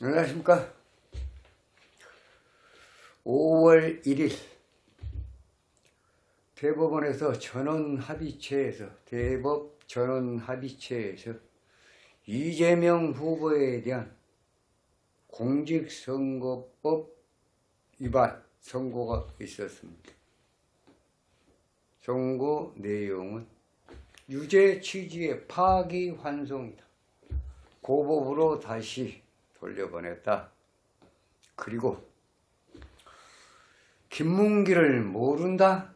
안녕하십니까. 5월 1일 대법원에서 대법 전원합의체에서 이재명 후보에 대한 공직선거법 위반 선고가 있었습니다. 선고 내용은 유죄 취지의 파기환송이다. 고법으로 다시 돌려보냈다. 그리고 김문기를 모른다?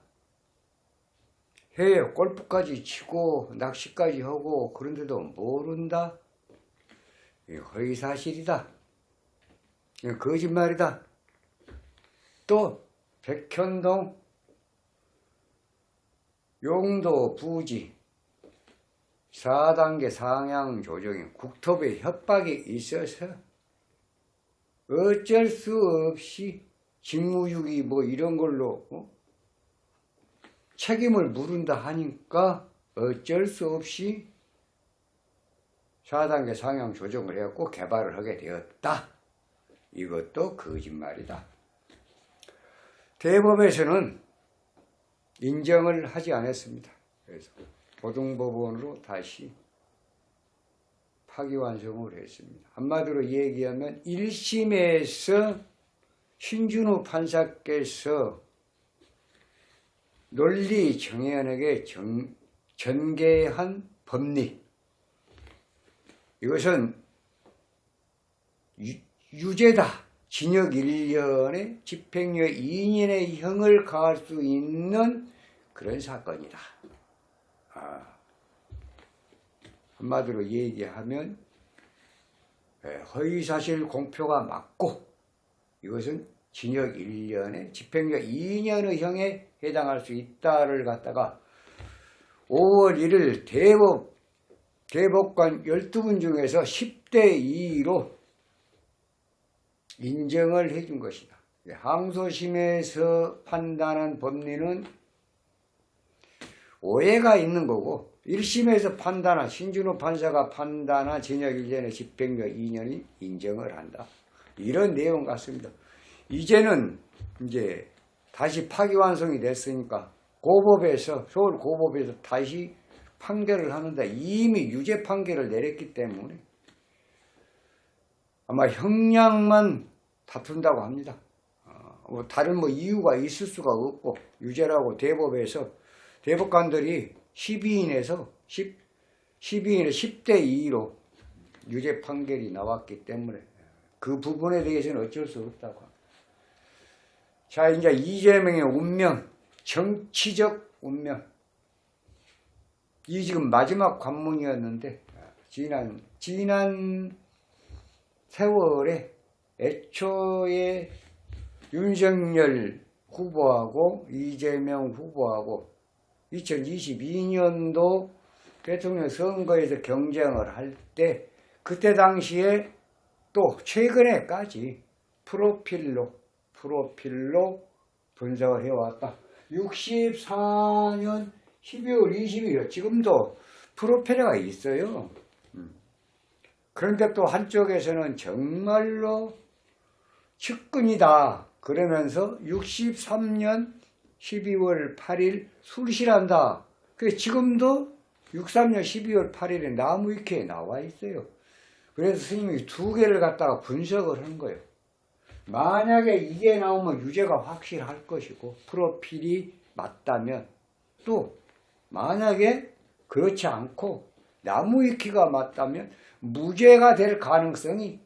해외 골프까지 치고 낚시까지 하고 그런데도 모른다? 이거 허위사실이다. 이거 거짓말이다. 또 백현동 용도 부지 4단계 상향 조정인 국토부의 협박이 있어서 어쩔 수 없이 직무유기 이런 걸로 책임을 물은다 하니까 어쩔 수 없이 4단계 상향 조정을 해갖고 개발을 하게 되었다. 이것도 거짓말이다. 대법에서는 인정을 하지 않았습니다. 그래서 고등법원으로 다시 파기환송을 했습니다. 한마디로 얘기하면 1심에서 신준호 판사께서 논리 정연하게 전개한 법리, 이것은 유죄다. 징역 1년에 집행유예 2년의 형을 가할 수 있는 그런 사건이다. 한마디로 얘기하면 허위사실 공표가 맞고 이것은 징역 1년에 집행유예 2년의 형에 해당할 수 있다를 갖다가 5월 1일 대법관 12분 중에서 10대 2로 인정을 해준 것이다. 항소심에서 판단한 법리는 오해가 있는 거고 1심에서 판단한 신준호 판사가 판단한 징역 1년에 집행유예 2년이 인정을 한다. 이런 내용 같습니다. 이제는 이제 다시 파기환송이 됐으니까 서울 고법에서 다시 판결을 하는데 이미 유죄 판결을 내렸기 때문에 아마 형량만 다툰다고 합니다. 다른 이유가 있을 수가 없고 유죄라고 대법에서 대법관들이 12인에서 10대 2로 유죄 판결이 나왔기 때문에 그 부분에 대해서는 어쩔 수 없다고 합니다. 자, 이제 이재명의 운명, 정치적 운명. 이 지금 마지막 관문이었는데 지난 세월에 애초에 윤석열 후보하고 이재명 후보하고 2022년도 대통령 선거에서 경쟁을 할 때 그때 당시에 또 최근에까지 프로필로 분석을 해왔다. 64년 12월 20일 지금도 프로필러가 있어요. 그런데 또 한쪽에서는 정말로 측근이다 그러면서 63년 12월 8일 술실한다. 그래서 지금도 63년 12월 8일에 나무위키에 나와 있어요. 그래서 스님이 두 개를 갖다가 분석을 한 거예요. 만약에 이게 나오면 유죄가 확실할 것이고 프로필이 맞다면, 또 만약에 그렇지 않고 나무위키가 맞다면 무죄가 될 가능성이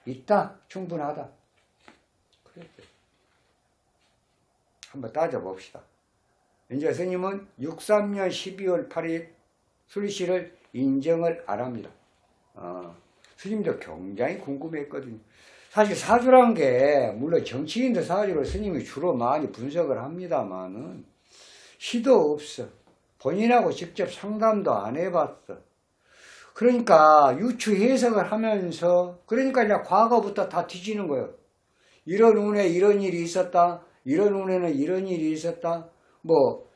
있다. 충분하다. 그랬어요. 한번 따져봅시다. 이제 스님은 63년 12월 8일 술시를 인정을 안 합니다. 스님도 굉장히 궁금했거든요. 사실 사주란 게 물론 정치인들 사주를 스님이 주로 많이 분석을 합니다만은 시도 없어. 본인하고 직접 상담도 안 해봤어. 그러니까 유추 해석을 하면서 그러니까 그냥 과거부터 다 뒤지는 거예요. 이런 운에 이런 일이 있었다. 이런 운에는 이런 일이 있었다.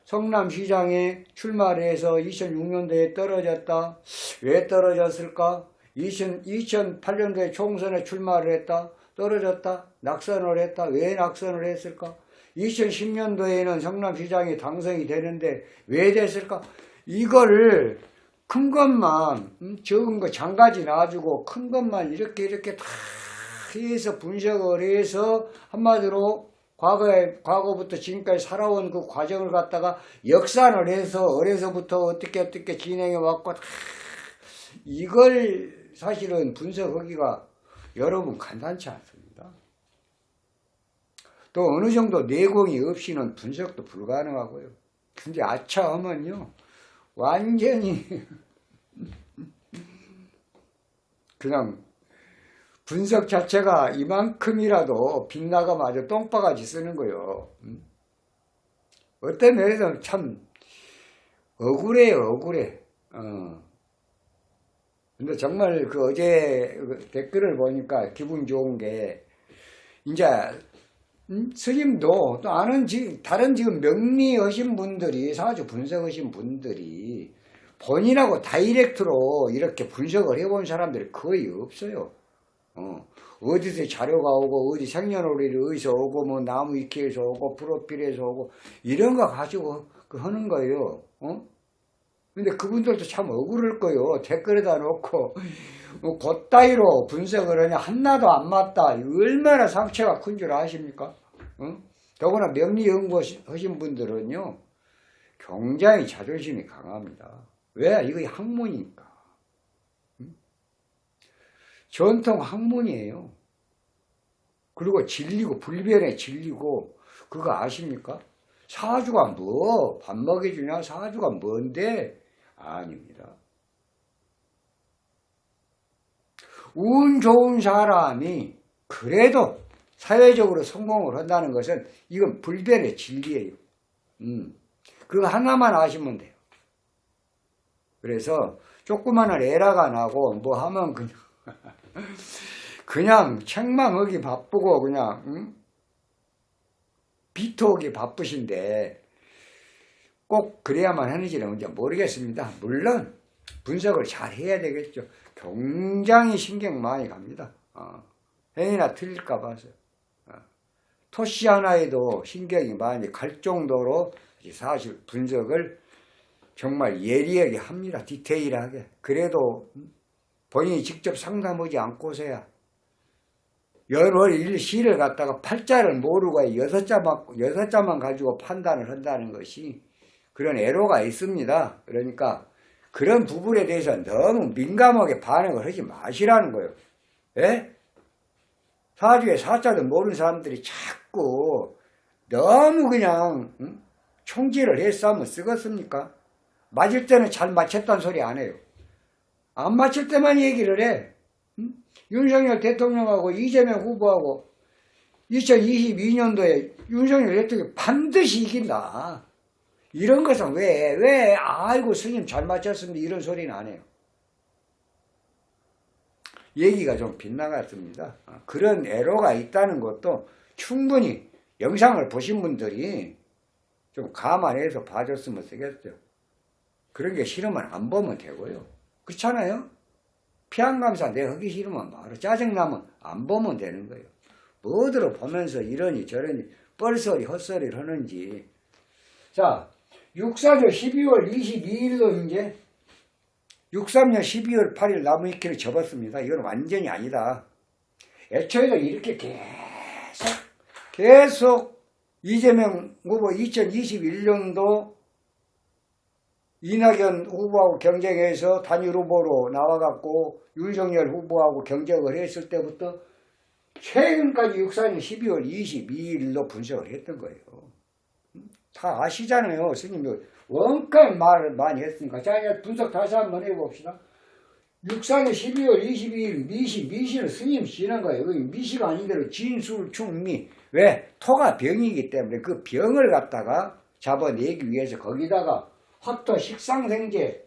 성남시장에 출마를 해서 2006년도에 떨어졌다. 왜 떨어졌을까? 2008년도에 총선에 출마를 했다. 떨어졌다. 낙선을 했다. 왜 낙선을 했을까? 2010년도에는 성남시장이 당선이 되는데 왜 됐을까? 이거를 큰 것만 적은 거 장가지 놔주고 큰 것만 이렇게 다 해서 분석을 해서 한마디로 과거부터 지금까지 살아온 그 과정을 갖다가 역산을 해서 어려서부터 어떻게 진행해 왔고 이걸 사실은 분석하기가 여러분 간단치 않습니다. 또 어느 정도 내공이 없이는 분석도 불가능하고요. 근데 아차하면요 완전히 그냥 분석 자체가 이만큼이라도 빗나가마저 똥바가지 쓰는 거요. 어떤 면에서 참 억울해요. 근데 정말 그 어제 댓글을 보니까 기분 좋은 게 이제 스님도 또 아는 다른 지금 명리하신 분들이 사주 분석하신 분들이 본인하고 다이렉트로 이렇게 분석을 해본 사람들이 거의 없어요. 어디서 자료가 오고 어디 생년월일이 어디서 오고 뭐 나무 위키에서 오고 프로필에서 오고 이런 거 가지고 하는 거예요. 근데 그분들도 참 억울할 거예요. 댓글에다 놓고 그따위로 분석을 하냐 하나도 안 맞다. 얼마나 상처가 큰 줄 아십니까? 더구나 명리 연구하신 분들은요 굉장히 자존심이 강합니다. 왜? 이거 학문이니까. 전통 학문이에요. 그리고 진리고 불변의 진리고 그거 아십니까? 사주가 뭐 밥 먹여주냐? 사주가 뭔데? 아닙니다. 운 좋은 사람이 그래도 사회적으로 성공을 한다는 것은 이건 불변의 진리예요. 그거 하나만 아시면 돼요. 그래서 조그마한 에라가 나고 뭐 하면 그냥 책망하기 바쁘고 그냥 비토하기 바쁘신데 꼭 그래야만 하는지는 이제 모르겠습니다. 물론 분석을 잘 해야 되겠죠. 굉장히 신경 많이 갑니다. 행이나 틀릴까 봐서. 토시 하나에도 신경이 많이 갈 정도로 사실 분석을 정말 예리하게 합니다. 디테일하게. 그래도 본인이 직접 상담하지 않고서야 여러 일시를 갖다가 팔자를 모르고 여섯 자만 가지고 판단을 한다는 것이 그런 애로가 있습니다. 그러니까 그런 부분에 대해서 너무 민감하게 반응을 하지 마시라는 거예요. 예? 사주에 사자도 모르는 사람들이 자꾸 너무 그냥 총질을 해서 하면 쓰겠습니까? 맞을 때는 잘 맞췄다는 소리 안 해요. 안 맞힐 때만 얘기를 해. 윤석열 대통령하고 이재명 후보하고 2022년도에 윤석열 대통령이 반드시 이긴다. 이런 것은 왜 아이고 스님 잘 맞췄습니다. 이런 소리는 안 해요. 얘기가 좀 빗나갔습니다. 그런 애로가 있다는 것도 충분히 영상을 보신 분들이 좀 감안해서 봐줬으면 쓰겠죠. 그런 게 싫으면 안 보면 되고요. 그렇잖아요? 피안감사 내가 하기 싫으면 바로 짜증나면 안 보면 되는 거예요. 뭐들어 보면서 이러니 저러니 뻘소리 헛소리를 하는지. 자, 64년 12월 22일로 이제 63년 12월 8일 나무위키를 접었습니다. 이건 완전히 아니다. 애초에도 이렇게 계속 이재명 후보 2021년도 이낙연 후보하고 경쟁해서 단일 후보로 나와갖고 윤석열 후보하고 경쟁을 했을 때부터 최근까지 64년 12월 22일로 분석을 했던 거예요. 다 아시잖아요. 스님도 원가에 말을 많이 했으니까. 자, 이제 분석 다시 한번 해봅시다. 64년 12월 22일 미시는 스님 쉬는 거예요. 미시가 아닌대로 진술충미. 왜? 토가 병이기 때문에 그 병을 갖다가 잡아내기 위해서 거기다가 화토 식상생재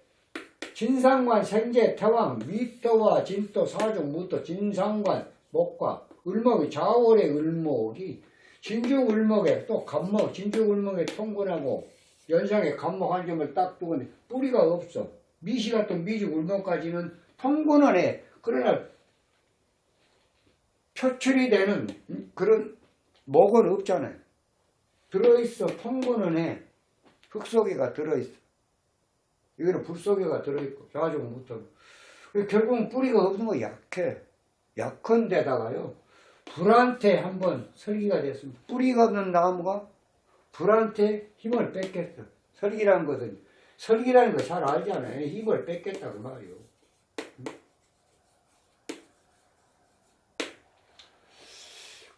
진상관 생재 태왕 미토와 진토 사중 무토 진상관 목과 을목이 좌월의 을목이 진중 을목에 또 간목 진중 을목에 통근하고 연상에 간목 한 점을 딱 두고 뿌리가 없어. 미시 같은 미지 을목까지는 통근원에 그러나 표출이 되는 그런 목은 없잖아요. 들어있어. 통보는 해. 흙 속에가 들어있어. 이거는 불 속에가 들어있고 자주고 못하고. 결국은 뿌리가 없는 거 약해. 약한 데다가요. 불한테 한번 설기가 됐습니다. 뿌리가 없는 나무가 불한테 힘을 뺏겠어. 설기라는 것은 설기라는 거 잘 알잖아요. 힘을 뺏겠다고 말이요.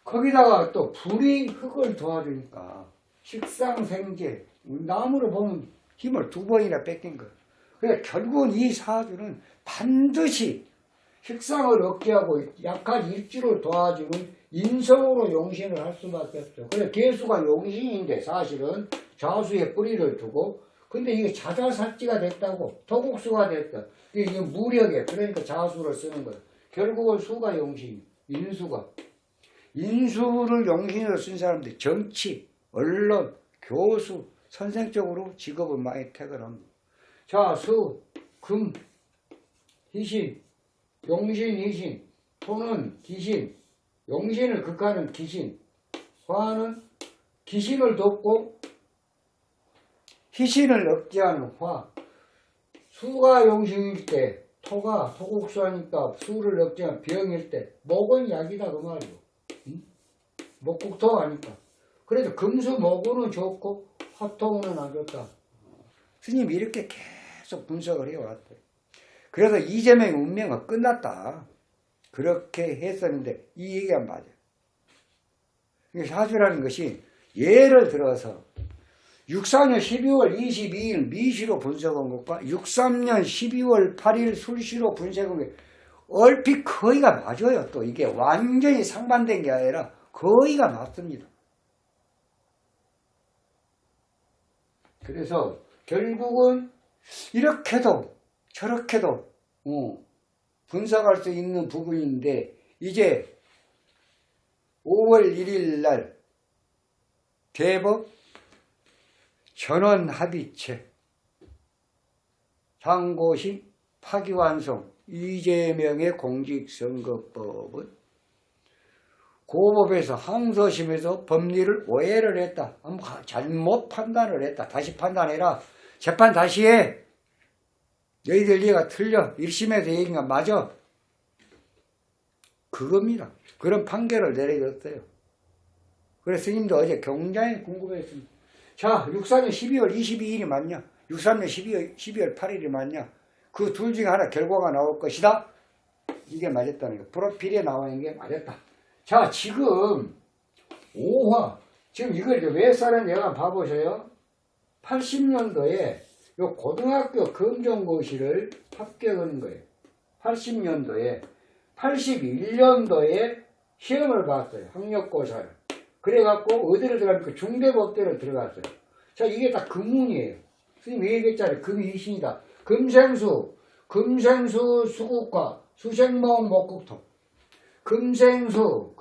거기다가 또 불이 흙을 도와주니까 식상생재 나무를 보면 힘을 2번이나 뺏긴 거예요. 그러니까 결국은 이 사주는 반드시 식상을 억제하고 약한 일주를 도와주는 인성으로 용신을 할 수밖에 없죠. 그래 개수가 용신인데 사실은 자수에 뿌리를 두고 근데 이게 자자살지가 됐다고 토국수가 됐다. 이게 무력에 그러니까 자수를 쓰는 거예요. 결국은 수가 용신, 인수가. 인수를 용신으로 쓴 사람들 정치, 언론, 교수, 선생 쪽으로 직업을 많이 택을 합니다. 자, 수, 금, 희신, 용신, 희신, 토는 기신, 용신을 극하는 기신, 화는 기신을 돕고 희신을 억제하는 화. 수가 용신일 때 토가 토국수하니까 수를 억제하는 병일 때 목은 약이다 그 말이요. 목국토 아니까. 그래도 금수 목은 좋고 화토는 안 좋다. 스님이 이렇게 계속 분석을 해왔대요. 그래서 이재명의 운명은 끝났다. 그렇게 했었는데 이 얘기가 맞아요. 사주라는 것이 예를 들어서 64년 12월 22일 미시로 분석한 것과 63년 12월 8일 술시로 분석한 게 얼핏 거의가 맞아요. 또 이게 완전히 상반된 게 아니라 거의가 맞습니다. 그래서 결국은 이렇게도 저렇게도 분석할 수 있는 부분인데 이제 5월 1일 날 대법 전원합의체 상고심 파기환송 이재명의 공직선거법은 고법에서 항소심에서 법리를 오해를 했다. 잘못 판단을 했다. 다시 판단해라. 재판 다시 해. 너희들 얘기가 틀려. 1심에서 얘기한 건 맞아. 그겁니다. 그런 판결을 내려줬어요. 그래서 스님도 어제 굉장히 궁금했습니다. 자, 64년 12월 22일이 맞냐? 63년 12월 8일이 맞냐? 그 둘 중에 하나 결과가 나올 것이다. 이게 맞았다는 거. 프로필에 나와 있는 게 맞았다. 자, 지금 5화. 지금 이걸 왜 써는 내가 봐보세요. 80년도에 요 고등학교 검정고시를 합격한 거예요. 80년도에 81년도에 시험을 봤어요. 학력고사를. 그래갖고 어디를 들어갑니까? 중대법대로 들어갔어요. 자, 이게 다 금운이에요. 선생님 얘기했잖아요. 금이 희신이다. 금생수 수국과 수생모음 목국토. 금생수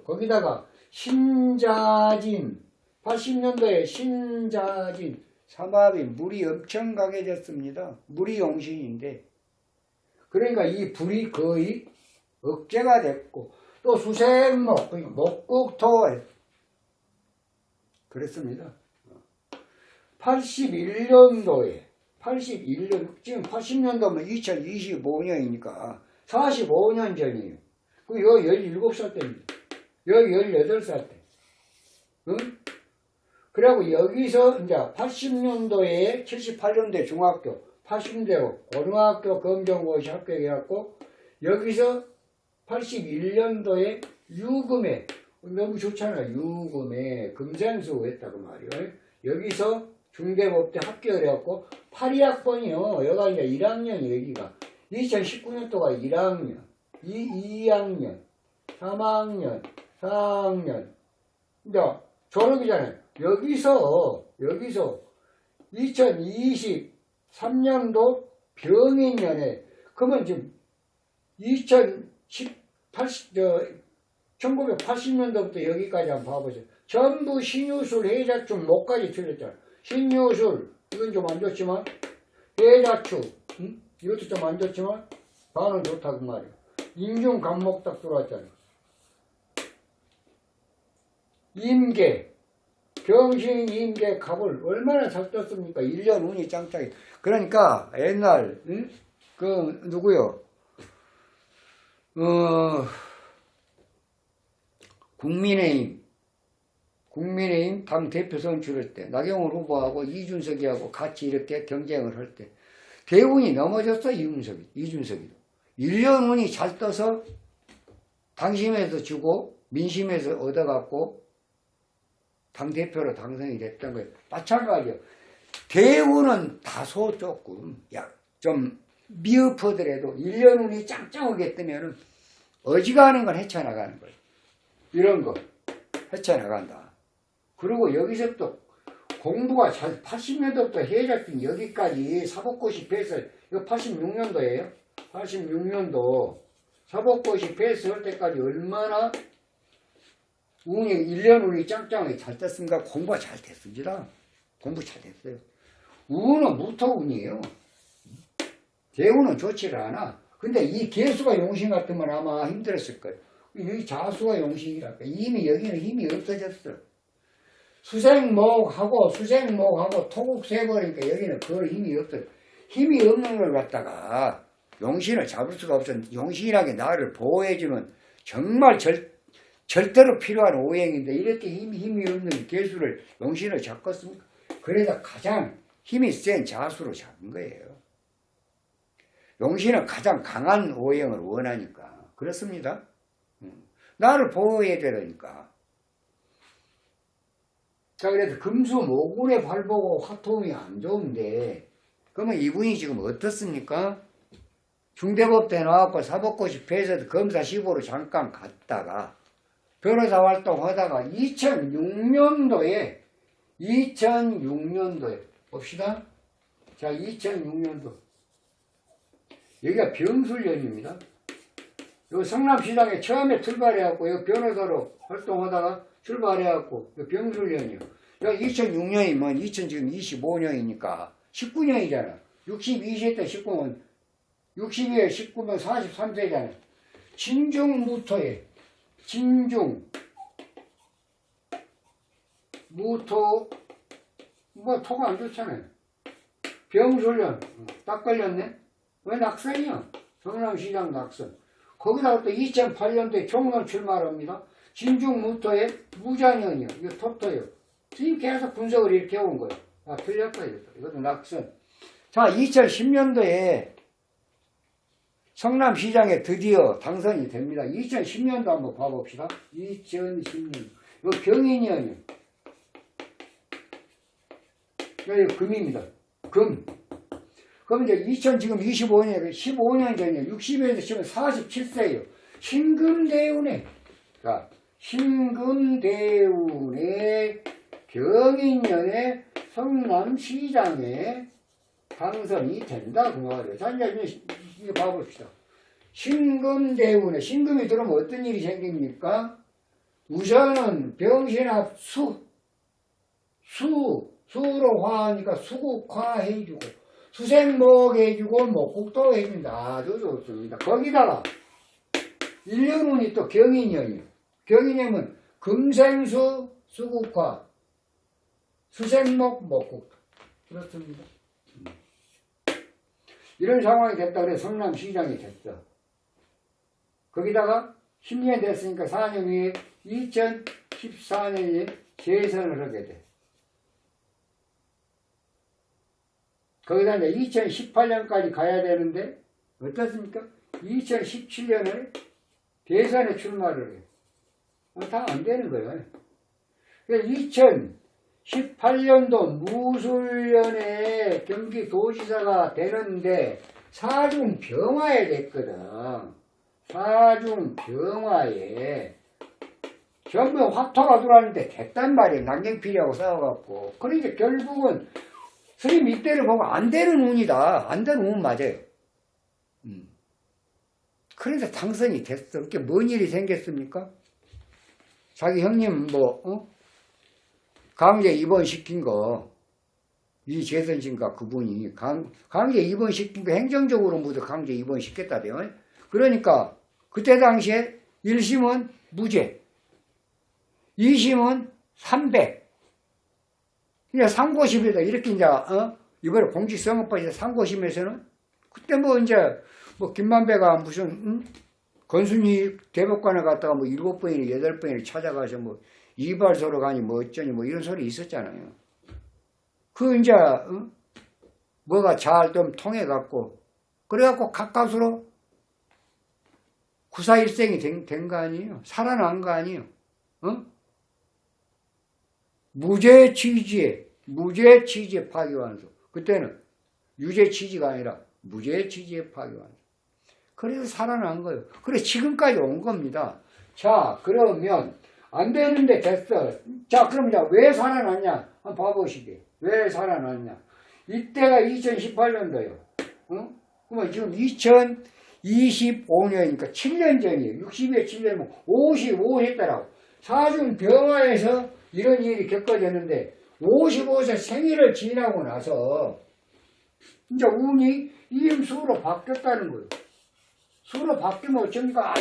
거기다가 신자진 80년도에 신자진 삼합이 물이 엄청 강해졌습니다. 물이 용신인데 그러니까 이 불이 거의 억제가 됐고 또 수생목 목국토에 그랬습니다. 81년도에 지금 80년도면 2025년이니까 45년 전이에요. 그 17살 때입니다. 18살 때. 응? 그리고 여기서 이제 80년도에 78년도에 중학교, 80년대 고등학교 검정고시 합격해갖고 여기서 81년도에 유금에 너무 좋잖아요. 유금에 금생수 했다고 말이에요. 여기서 중대법대 합격을 해갖고 82학번이요. 여기가 이제 1학년 여기가 2019년도가 1학년, 2학년, 3학년, 4학년. 이제 졸업이잖아요. 여기서 2023년도 병인년에 그러면 지금 1980년도부터 여기까지 한번 봐보세요. 전부 신유술, 해자축, 목까지 틀렸잖아요. 신유술 이건 좀 안 좋지만 해자축 이것도 좀 안 좋지만 반응 좋다 그 말이야. 인중 간목 딱 들어왔잖아. 임계, 병신 임계 갑을 얼마나 잘 떴습니까? 1년 운이 짱짱이. 그러니까 옛날 그 누구요? 국민의힘 당 대표 선출할 때 나경원 후보하고 이준석이하고 같이 이렇게 경쟁을 할 때 대운이 넘어졌어. 이준석이 1년 운이 잘 떠서 당심에서 주고 민심에서 얻어갖고 당대표로 당선이 됐던 거예요. 마찬가지예요. 대운은 다소 조금 좀 미흡하더라도 1년 운이 짱짱하게 뜨면은 어지간한 건 헤쳐나가는 거예요. 이런 거 헤쳐나간다. 그리고 여기서 또 공부가 잘 80년도부터 해잡힌 여기까지 사법고시 패스, 이거 86년도예요. 86년도 사법고시 패스 할 때까지 얼마나 운이 1년 운이 짱짱하게 잘 떴습니까? 공부가 잘 됐습니다. 공부 잘 됐어요. 운은 무토운이에요. 대운은 좋지를 않아. 근데 이 개수가 용신 같으면 아마 힘들었을 거예요. 여기 자수가 용신이랄까. 이미 여기는 힘이 없어졌어. 수생목하고 토국 세버리니까 여기는 그 힘이 없어. 힘이 없는 걸 갖다가 용신을 잡을 수가 없어. 용신하게 나를 보호해주는 정말 절대로 필요한 오행인데 이렇게 힘이 없는 개수를 용신을 잡겠습니까? 그래서 가장 힘이 센 자수로 잡은 거예요. 용신은 가장 강한 오행을 원하니까. 그렇습니다. 나를 보호해야 되니까. 자, 그래서 금수모군에 발보고 화통이 안 좋은데, 그러면 이분이 지금 어떻습니까? 중대법대 나왔고 사법고시 패스해서 검사 15로 잠깐 갔다가, 변호사 활동하다가 2006년도에 봅시다. 자, 2006년도. 여기가 병술년입니다. 요 성남시장에 처음에 출발해갖고, 여기 변호사로 활동하다가 출발해갖고, 병술년이요. 여기 2006년이면 2025년이니까 19년이잖아. 62세 때 19면, 62에 19면 43세잖아. 진중무토에, 무토, 뭐 토가 안 좋잖아요. 병술년, 딱 걸렸네. 왜 낙선이야? 성남시장 낙선. 거기다가 또 2008년도에 총론 출마합니다. 진중무토에 무자년이요. 이거 토토요. 지금 계속 분석을 이렇게 해온 거예요. 아, 틀렸어요. 이것도 낙선. 자, 2010년도에 성남시장에 드디어 당선이 됩니다. 2010년도 한번 봐봅시다. 2010년. 이거 병인년이요. 여기 금입니다. 금. 그럼 이제 지금 25년, 15년 전이에요. 60에서 치면 47세예요. 신금대운에, 자, 신금대운에 병인년에 성남시장에 당선이 된다. 그 말이에요. 자, 이제 이거 봐봅시다. 신금대운에, 신금이 들어오면 어떤 일이 생깁니까? 우선은 병신합 수로 화하니까 수국화 해주고, 수생목 해주고, 목국도 해준다. 아주 좋습니다. 거기다가, 1년운이 또 경인년이에요. 경인년은 금생수, 수국화, 수생목, 목국도. 그렇습니다. 이런 상황이 됐다 그래 성남시장이 됐어. 거기다가 10년 됐으니까 4년 후에 2014년에 재선을 하게 돼. 거기다 이제 2018년까지 가야 되는데 어떻습니까? 2017년에 대선에 출마를 해요. 다 안 되는 거예요. 2018년도 무술년에 경기도지사가 되는데 사중병화에 됐거든. 사중병화에 전부 화토가 들어왔는데 됐단 말이에요. 남경필이하고 싸워갖고. 그러니까 결국은 스님 이때를 보고 안 되는 운이다. 안 되는 운 맞아요. 그래서 당선이 됐어. 이렇게 뭔 일이 생겼습니까? 자기 형님 강제 입원시킨 거 이재선신가 그분이 강제 입원시킨 거 행정적으로 모두 강제 입원시켰다대요. 그러니까 그때 당시에 1심은 무죄, 2심은 300. 그냥 상고심에다 이렇게 이제 이번에 공직선거법에 상고심에서는 그때 뭐 이제 뭐 김만배가 무슨 건순이 대법관에 갔다가 뭐 7번이나 8번이나 찾아가서 뭐 이발소로 가니 뭐 어쩌니 뭐 이런 소리 있었잖아요. 그 이제 뭐가 잘 좀 통해 갖고 그래갖고 가까스로 구사일생이 된 거 아니에요. 살아난 거 아니에요. 무죄 취지의 파기환송. 그때는 유죄 취지가 아니라 무죄 취지의 파기환송. 그래서 살아난 거예요. 그래 지금까지 온 겁니다. 자 그러면 안 되는데 됐어. 자 그럼 이제 왜 살아났냐 한번 봐보시게. 왜 살아났냐. 이때가 2018년도예요. 그러면 지금 2025년이니까 7년 전이에요. 60에 7년이면 55세더라고. 사중 병화에서 이런 일이 겪어졌는데 55세 생일을 지나고 나서 이제 운이 임수로 바뀌었다는 거예요. 수로 바뀌면 어쩝니까?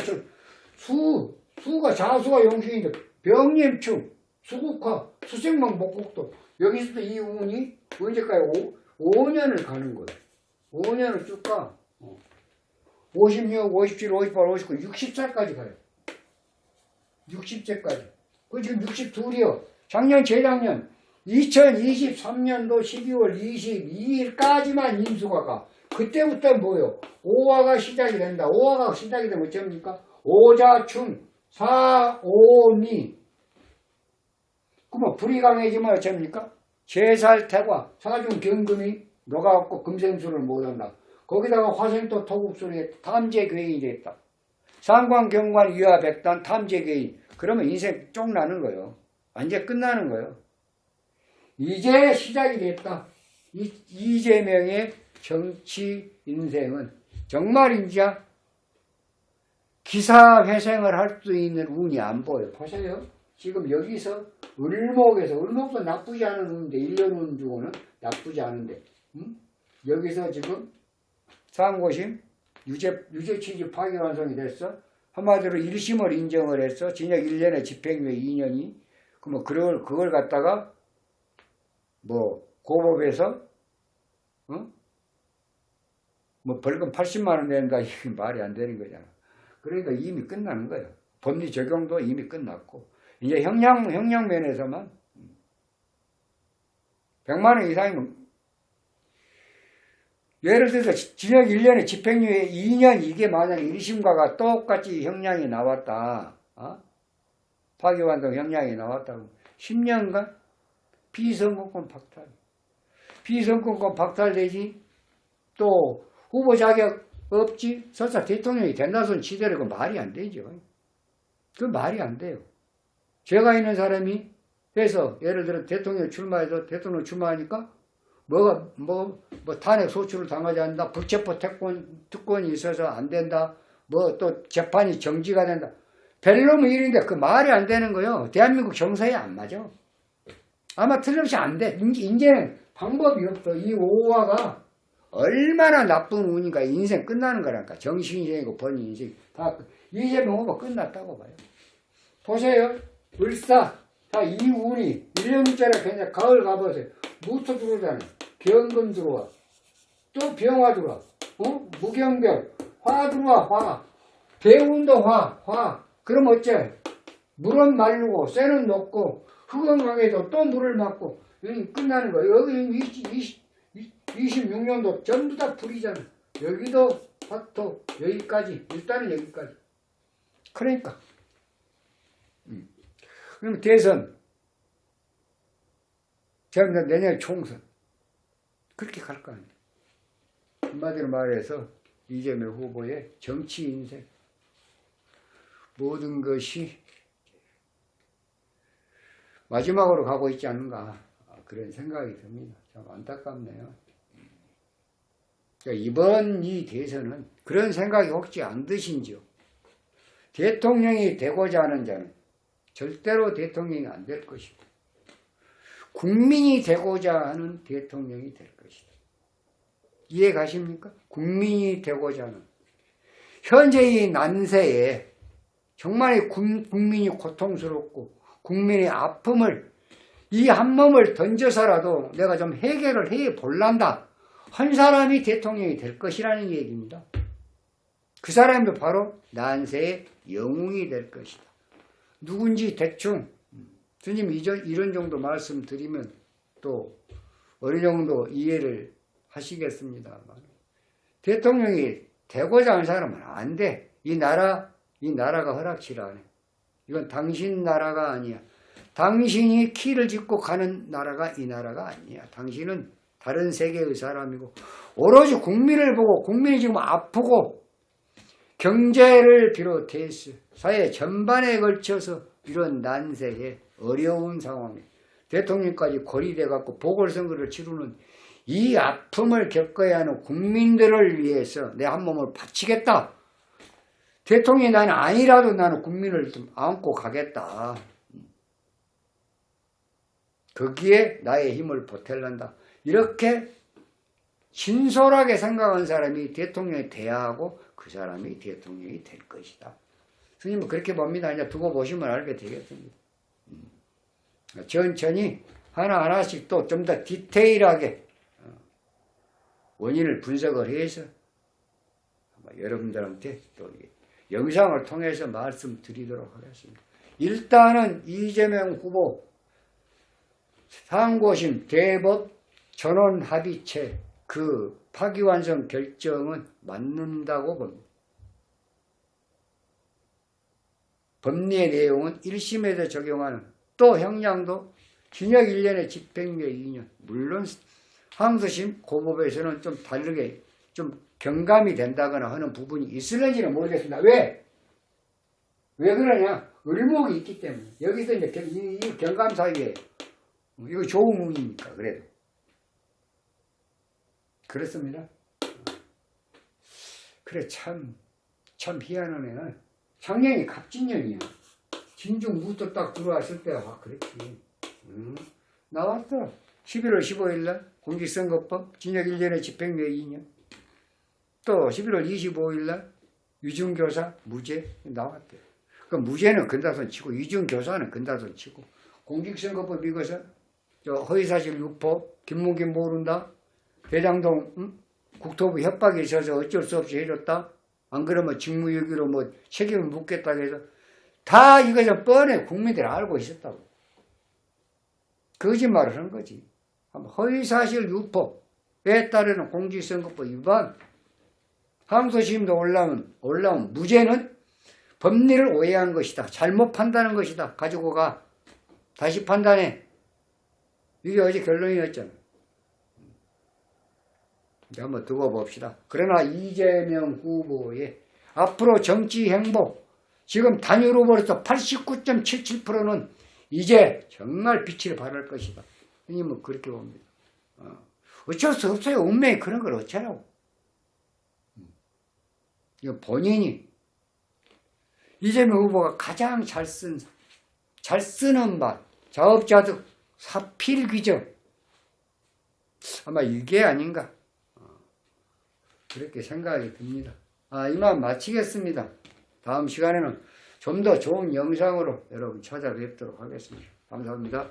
수가 자수가 용신인데 병림충, 수국화, 수생망 목국도 여기서도 이 운이 언제까지 5년을 가는 거예요. 5년을 쭉 가. 56, 57, 58, 59, 60살까지 가요. 60세까지. 그 지금 62이요. 작년, 재작년 2023년도 12월 22일까지만 임수가 가. 그때부터 뭐요? 오화가 시작이 된다. 오화가 시작이 되면 어쩝니까? 오자충, 사오미. 그러면 불이 강해지면 어쩝니까? 제살태과, 사중경금이 녹아갖고 금생수를 못한다. 거기다가 화생토 토국술에 탐재괴인이 됐다. 상관경관 위화백단 탐재괴인. 그러면 인생 쪽 나는 거예요. 완전 끝나는 거예요. 이제 시작이 됐다. 이재명의 정치 인생은 정말인지 기사회생을 할 수 있는 운이 안 보여. 보세요. 지금 여기서 을목도 나쁘지 않은 운인데 1년 운 주고는 나쁘지 않은데 여기서 지금 상고심 유죄 취지 파기환송이 됐어. 한마디로 1심을 인정을 했어. 징역 1년에 집행유예 2년이. 그러면 그걸 갖다가 뭐 고법에서 뭐 벌금 80만 원 낸다. 이게 말이 안 되는 거잖아. 그러니까 이미 끝나는 거예요. 법리 적용도 이미 끝났고 이제 형량 면에서만 100만 원 이상이면 예를 들어서 징역 1년에 집행유예 2년 이게 만약에 1심과가 똑같이 형량이 나왔다. 파기환송 형량이 나왔다고 10년간 비선거권 박탈. 비선거권 박탈되지. 또 후보 자격 없지. 설사 대통령이 된다 손 치더라도 그 말이 안 되죠. 그 말이 안 돼요. 죄가 있는 사람이 해서 예를 들어 대통령 출마해서 대통령 출마하니까 뭐 탄핵 소추를 당하지 않는다. 불체포 특권이 있어서 안 된다. 뭐 또 재판이 정지가 된다. 벨놈의 일인데 그 말이 안 되는 거요. 대한민국 정서에 안 맞아. 아마 틀림없이 안 돼. 이제는 방법이 없어. 이 오화가 얼마나 나쁜 운인가. 인생 끝나는 거라니까. 정신인생이고 번인 인생 다 이재명 후보 끝났다고 봐요. 보세요. 을사. 다 이 운이 1년짜리 그냥 가을 가보세요. 무토 들어오잖아요. 병금 들어와. 또 병화 들어와. 무경병. 화 들어와. 화. 대운도 화. 그럼 어째? 물은 마르고 쇠는 녹고 흙은 강해도 또 물을 맞고 여기 끝나는 거예요. 여기 26년도 전부 다 불이잖아. 여기도 화토 여기까지. 일단은 여기까지. 그러니까 그럼 대선 내년 총선 그렇게 갈 거 아니에요. 한마디로 말해서 이재명 후보의 정치 인생 모든 것이 마지막으로 가고 있지 않은가 그런 생각이 듭니다. 참 안타깝네요. 그러니까 이번 이 대선은 그런 생각이 혹시 안 드신지요? 대통령이 되고자 하는 자는 절대로 대통령이 안 될 것이고 국민이 되고자 하는 대통령이 될 것이다. 이해 가십니까? 국민이 되고자 하는. 현재 이 난세에 정말 국민이 고통스럽고 국민의 아픔을 이 한 몸을 던져서라도 내가 좀 해결을 해 볼란다 한 사람이 대통령이 될 것이라는 얘기입니다. 그 사람이 바로 난세의 영웅이 될 것이다. 누군지 대충 스님 이런 정도 말씀드리면 또 어느 정도 이해를 하시겠습니다만 대통령이 되고자 하는 사람은 안 돼. 이 나라가 허락치를 안 해. 이건 당신 나라가 아니야. 당신이 키를 짚고 가는 나라가 이 나라가 아니야. 당신은 다른 세계의 사람이고 오로지 국민을 보고 국민이 지금 아프고 경제를 비롯해서 사회 전반에 걸쳐서 이런 난세에 어려운 상황에 대통령까지 고리돼 갖고 보궐선거를 치르는 이 아픔을 겪어야 하는 국민들을 위해서 내 한 몸을 바치겠다. 대통령이 나는 아니라도 나는 국민을 좀 안고 가겠다. 거기에 나의 힘을 보탤란다. 이렇게 진솔하게 생각한 사람이 대통령이 돼야 하고 그 사람이 대통령이 될 것이다. 스님은 그렇게 봅니다. 이제 두고 보시면 알게 되겠습니다. 천천히 하나하나씩 또 좀 더 디테일하게 원인을 분석을 해서 여러분들한테 또 영상을 통해서 말씀드리도록 하겠습니다. 일단은 이재명 후보 상고심 대법 전원합의체 그 파기환송 결정은 맞는다고 봅니다. 법리의 내용은 1심에서 적용하는 또 형량도 징역 1년에 집행유예 2년. 물론 항소심 고법에서는 좀 다르게 좀 경감이 된다거나 하는 부분이 있을는지는 모르겠습니다. 왜? 왜 그러냐? 의무가 있기 때문에. 여기서 이제 이 경감 사이에 이거 좋은 의미니까 그래도. 그렇습니다. 그래 참 희한한 애는 작년이 갑진년이야. 진중무도 딱 들어왔을 때 그랬지. 나왔어. 11월 15일날 공직선거법 징역 1년에 집행유예 2년. 또 11월 25일날 위중교사 무죄 나왔대. 그 무죄는 근다손 치고 위중교사는 근다손 치고 공직선거법 이것은 허위사실 유포 김문김 모른다. 대장동 국토부 협박이 있어서 어쩔 수 없이 해줬다. 안 그러면 직무유기로 뭐 책임을 묻겠다고 해서 다 이것은 뻔해 국민들이 알고 있었다고. 거짓말을 한 거지. 허위사실 유포에 따르는 공직선거법 위반. 항소심도 올라온 무죄는 법리를 오해한 것이다. 잘못 판단한 것이다. 가지고 가. 다시 판단해. 이게 어제 결론이었잖아. 이제 한번 두고 봅시다. 그러나 이재명 후보의 앞으로 정치 행보, 지금 단일 후보로서 89.77%는 이제 정말 빛을 발할 것이다. 스님은 그렇게 봅니다. 어쩔 수 없어요. 운명이 그런 걸 어쩌라고. 이거 본인이 이재명 후보가 가장 잘 쓰는 말, 자업자득, 사필귀정. 아마 이게 아닌가. 그렇게 생각이 듭니다. 이만 마치겠습니다. 다음 시간에는 좀 더 좋은 영상으로 여러분 찾아뵙도록 하겠습니다. 감사합니다.